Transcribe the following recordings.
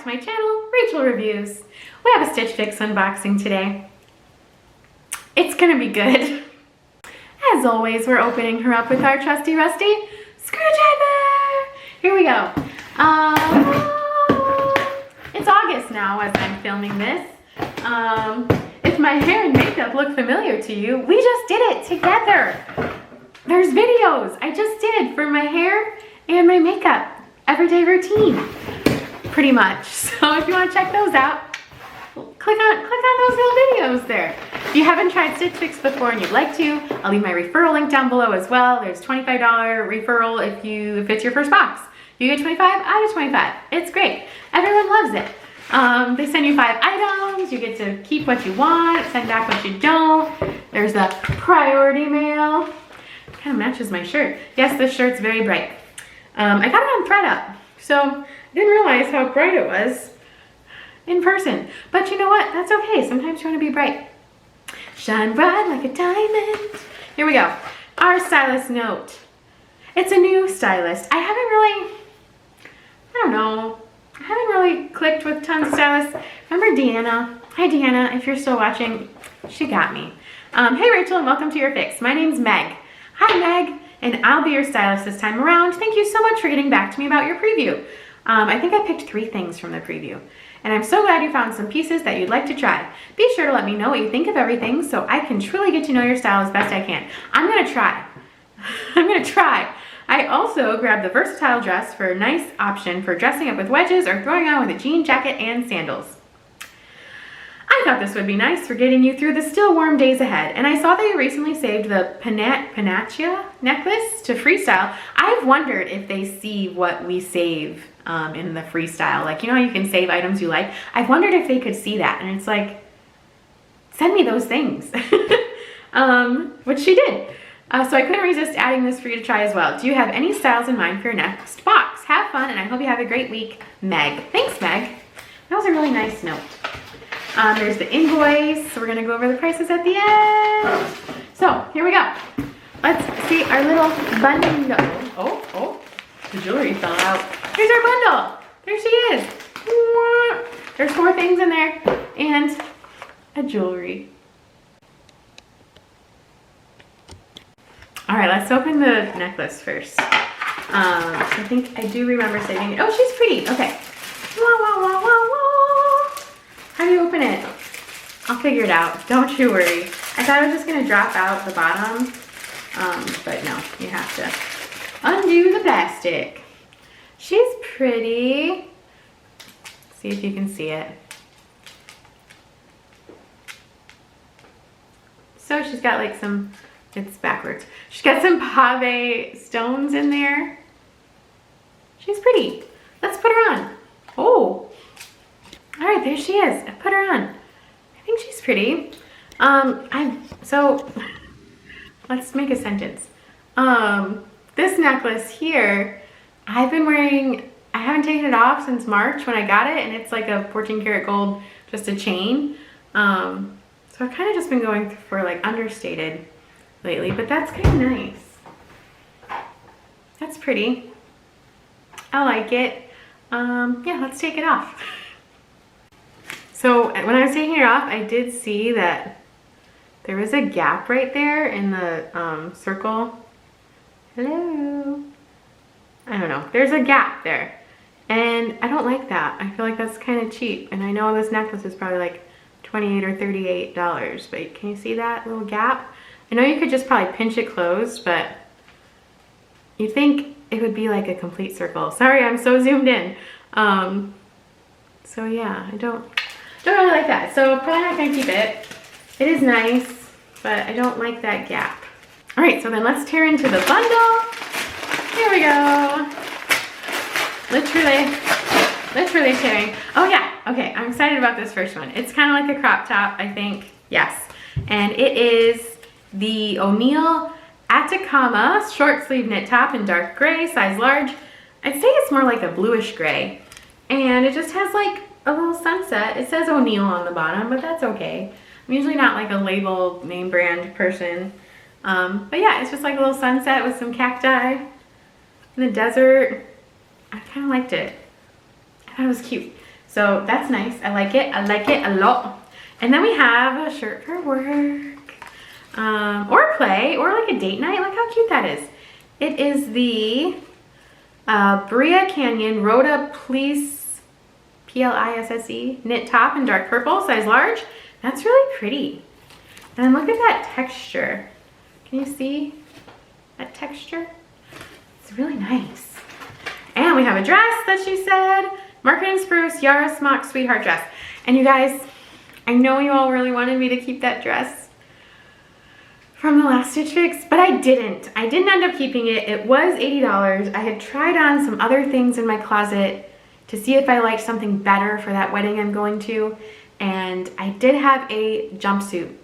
to my channel, Rachel Reviews. We have a Stitch Fix unboxing today. It's gonna be good. As always, we're opening her up with our trusty rusty screwdriver. Here we go. It's August now as I'm filming this. If my hair and makeup look familiar to you, we just did it together. There's videos I just did for my hair and my makeup. Everyday routine, pretty much. So if you want to check those out, click on those little videos there. If you haven't tried Stitch Fix before and you'd like to, I'll leave my referral link down below as well. There's $25 referral if it's your first box. You get 25, I get 25. It's great. Everyone loves it. They send you 5 items. You get to keep what you want, send back what you don't. There's the priority mail. Kind of matches my shirt. Yes, this shirt's very bright. I got it on ThredUp, so I didn't realize how bright it was in person. But you know what? That's okay. Sometimes you want to be bright. Shine bright like a diamond. Here we go. Our stylist note. It's a new stylist. I haven't really clicked with tons of stylists. Remember Deanna? Hi Deanna, if you're still watching, she got me. Hey Rachel, and welcome to your fix. My name's Meg. Hi Meg, and I'll be your stylist this time around. Thank you so much for getting back to me about your preview. I think I picked 3 things from the preview, and I'm so glad you found some pieces that you'd like to try. Be sure to let me know what you think of everything so I can truly get to know your style as best I can. I'm gonna try. I'm gonna try. I also grabbed the versatile dress for a nice option for dressing up with wedges or throwing on with a jean jacket and sandals. I thought this would be nice for getting you through the still warm days ahead, and I saw that you recently saved the panty necklace to freestyle. I've wondered if they see what we save in the freestyle. Like, you know how you can save items you like? I've wondered if they could see that, and it's like, send me those things. Which she did. So I couldn't resist adding this for you to try as well. Do you have any styles in mind for your next box? Have fun, and I hope you have a great week. Meg. Thanks, Meg. That was a really nice note. There's the invoice, so we're gonna go over the prices at the end. So here we go. Let's see our little bundle. Oh, the jewelry fell out. Here's our bundle. There she is. There's 4 things in there and a jewelry. All right, let's open the necklace first. I think I do remember saving it. Oh, she's pretty. Okay. How do you open it? I'll figure it out. Don't you worry. I thought I was just gonna drop out the bottom, but no, you have to undo the plastic. She's pretty. See if you can see it. So she's got like some, it's backwards. She's got some pave stones in there. She's pretty. Let's put her on. Oh. All right, there she is. I put her on. I think she's pretty. So let's make a sentence. This necklace here, I've been wearing, I haven't taken it off since March when I got it, and it's like a 14 karat gold, just a chain. So I've kind of just been going for like understated lately, but that's kind of nice. That's pretty. I like it. Yeah, let's take it off. So when I was taking it off, I did see that there was a gap right there in the circle. Hello. I don't know. There's a gap there. And I don't like that. I feel like that's kind of cheap. And I know this necklace is probably like $28 or $38. But can you see that little gap? I know you could just probably pinch it closed, but you'd think it would be like a complete circle. Sorry, I'm so zoomed in. So yeah, I don't really like that. So probably not gonna keep it. It is nice, but I don't like that gap. All right, so then let's tear into the bundle. Here we go. Literally tearing. Oh yeah, okay, I'm excited about this first one. It's kind of like a crop top, I think. Yes, and it is the O'Neill Atacama short sleeve knit top in dark gray, size large. I'd say it's more like a bluish gray. And it just has like a little sunset. It says O'Neill on the bottom, but that's okay. I'm usually not like a label name brand person. But yeah, it's just like a little sunset with some cacti in the desert. I kind of liked it. I thought it was cute. So that's nice. I like it. I like it a lot. And then we have a shirt for work, or play, or like a date night. Look how cute that is. It is the Bria Canyon Rhoda Plisse, Plisse knit top in dark purple, size large. That's really pretty. And look at that texture. Can you see that texture? It's really nice. And we have a dress that she said, Market and Spruce Yara Smock Sweetheart dress. And you guys, I know you all really wanted me to keep that dress from the last Stitch Fix, but I didn't. I didn't end up keeping it. It was $80. I had tried on some other things in my closet to see if I liked something better for that wedding I'm going to. And I did have a jumpsuit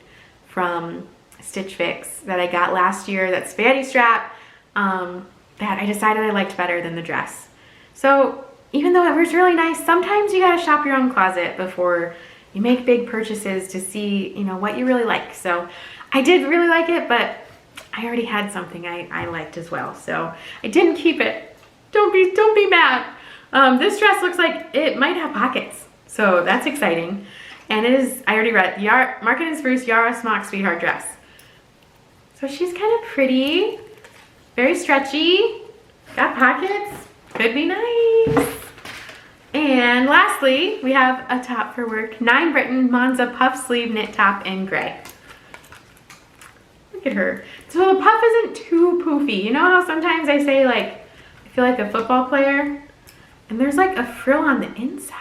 from Stitch Fix that I got last year, that spaghetti strap, that I decided I liked better than the dress. So even though it was really nice, sometimes you gotta shop your own closet before you make big purchases to see, you know, what you really like. So I did really like it, but I already had something I liked as well. So I didn't keep it. Don't be mad. This dress looks like it might have pockets. So that's exciting. And it is, I already read, Market and Spruce Yara Smock Sweetheart dress. So she's kind of pretty, very stretchy, got pockets, could be nice. And lastly, we have a top for work, 9 Britain Monza puff sleeve knit top in gray. Look at her. So the puff isn't too poofy. You know how sometimes I say, like, I feel like a football player? And there's like a frill on the inside.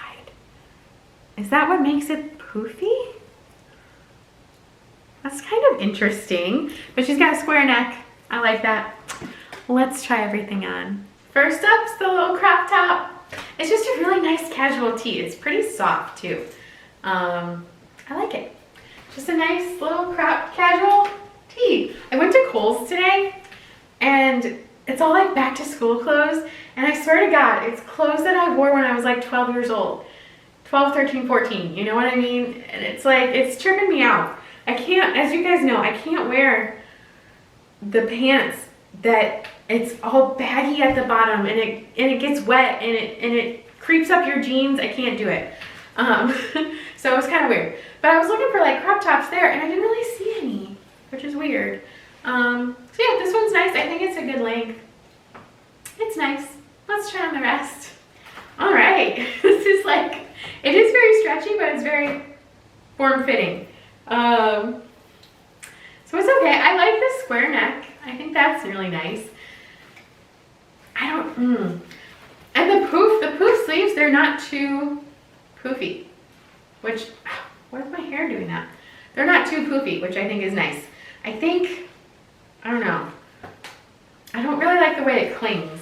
Is that what makes it poofy? That's kind of interesting. But she's got a square neck. I like that. Let's try everything on. First up's the little crop top. It's just a really nice casual tee. It's pretty soft too. I like it. Just a nice little crop casual tee. I went to Kohl's today and it's all like back to school clothes. And I swear to God, it's clothes that I wore when I was like 12 years old. 12, 13, 14, you know what I mean? And it's like, it's tripping me out. I can't, as you guys know, I can't wear the pants that it's all baggy at the bottom and it gets wet and it creeps up your jeans. I can't do it. So it was kind of weird. But I was looking for like crop tops there and I didn't really see any, which is weird. So yeah, this one's nice. I think it's a good length. It's nice. Let's try on the rest. All right, this is like, it is very stretchy, but it's very form-fitting. So it's okay. I like the square neck. I think that's really nice. And the poof sleeves, they're not too poofy, which, what is my hair doing that? They're not too poofy, which I think is nice. I don't know. I don't really like the way it clings.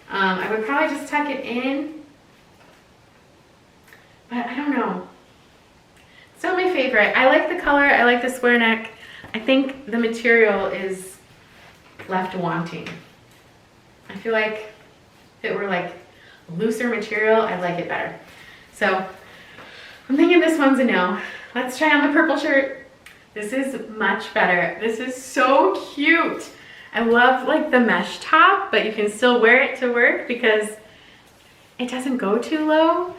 I would probably just tuck it in. But I don't know. It's not my favorite. I like the color. I like the square neck. I think the material is left wanting. I feel like if it were like looser material, I'd like it better. So I'm thinking this one's a no. Let's try on the purple shirt. This is much better. This is so cute. I love like the mesh top, but you can still wear it to work because it doesn't go too low.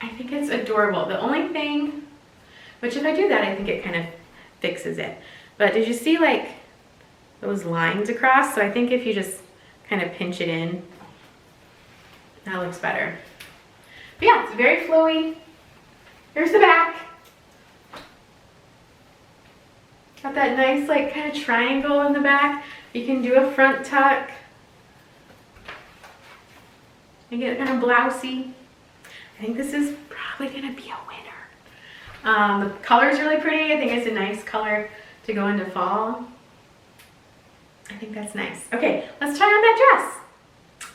I think it's adorable. The only thing, which if I do that, I think it kind of fixes it. But did you see like those lines across? So I think if you just kind of pinch it in, that looks better. But yeah, it's very flowy. Here's the back. Got that nice like kind of triangle in the back. You can do a front tuck. You get kind of blousey. I think this is probably gonna be a winner. The color is really pretty. I think it's a nice color to go into fall. I think that's nice. Okay, let's try on that dress.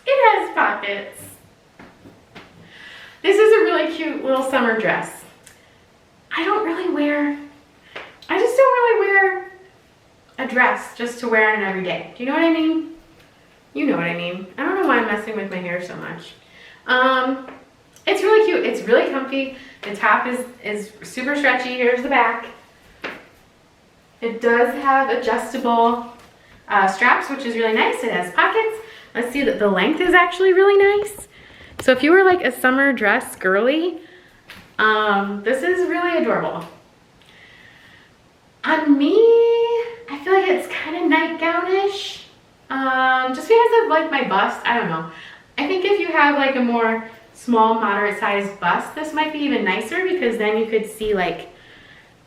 It has pockets. This is a really cute little summer dress. I just don't really wear a dress just to wear it every day. Do you know what I mean? You know what I mean. I don't know why I'm messing with my hair so much. It's really cute. It's really comfy. The top is super stretchy. Here's the back. It does have adjustable straps, which is really nice. It has pockets. Let's see that the length is actually really nice. So if you were like a summer dress girly, This is really adorable. On me, I feel like it's kind of nightgownish. Just because of like my bust, I don't know. I think if you have like a more small, moderate sized bust, this might be even nicer because then you could see like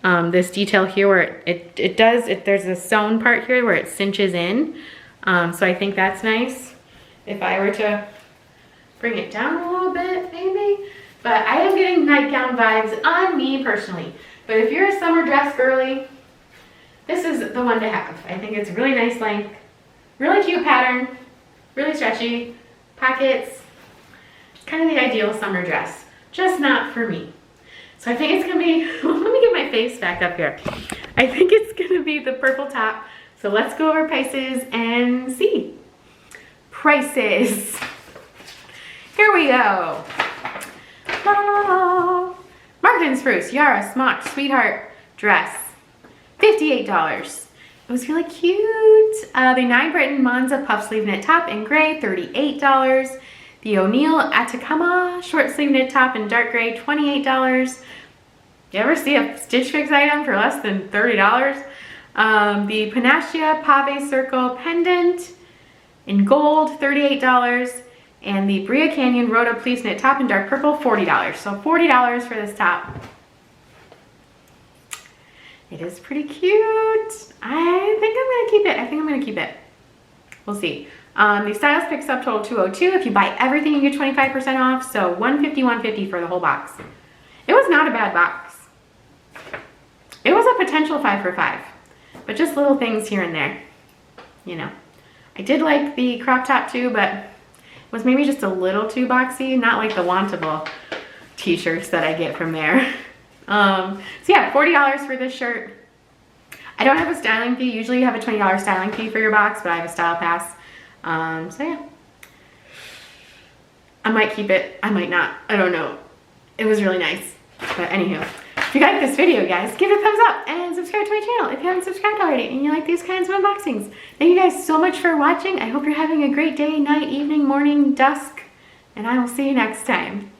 this detail here where there's a sewn part here where it cinches in. So I think that's nice. If I were to bring it down a little bit, maybe. But I am getting nightgown vibes on me personally. But if you're a summer dress girly, this is the one to have. I think it's really nice length, really cute pattern, really stretchy, pockets. It's kind of the ideal summer dress, just not for me. So I think it's gonna be, let me get my face back up here. I think it's gonna be the purple top. So let's go over prices and see. Prices. Here we go. Martin Spruce, Yara, Smock, Sweetheart, dress. $58. It was really cute. The Nye Britain Monza puff sleeve knit top in gray, $38. The O'Neill Atacama short sleeve knit top in dark gray, $28. You ever see a Stitch Fix item for less than $30? The Panacea Pave Circle pendant in gold, $38. And the Bria Canyon Rhoda Pleece knit top in dark purple, $40. So $40 for this top. It is pretty cute. I think I'm gonna keep it. I think I'm gonna keep it. We'll see. The Styles Pick subtotal 202. If you buy everything, you get 25% off. So $150 for the whole box. It was not a bad box. It was a potential 5 for 5, but just little things here and there. You know, I did like the crop top too, but it was maybe just a little too boxy. Not like the Wantable t-shirts that I get from there. So yeah, $40 for this shirt. I don't have a styling fee. Usually you have a $20 styling fee for your box, but I have a style pass. So yeah, I might keep it. I might not. I don't know. It was really nice. But anywho, if you like this video, guys, give it a thumbs up and subscribe to my channel if you haven't subscribed already and you like these kinds of unboxings. Thank you guys so much for watching. I hope you're having a great day, night, evening, morning, dusk, and I will see you next time.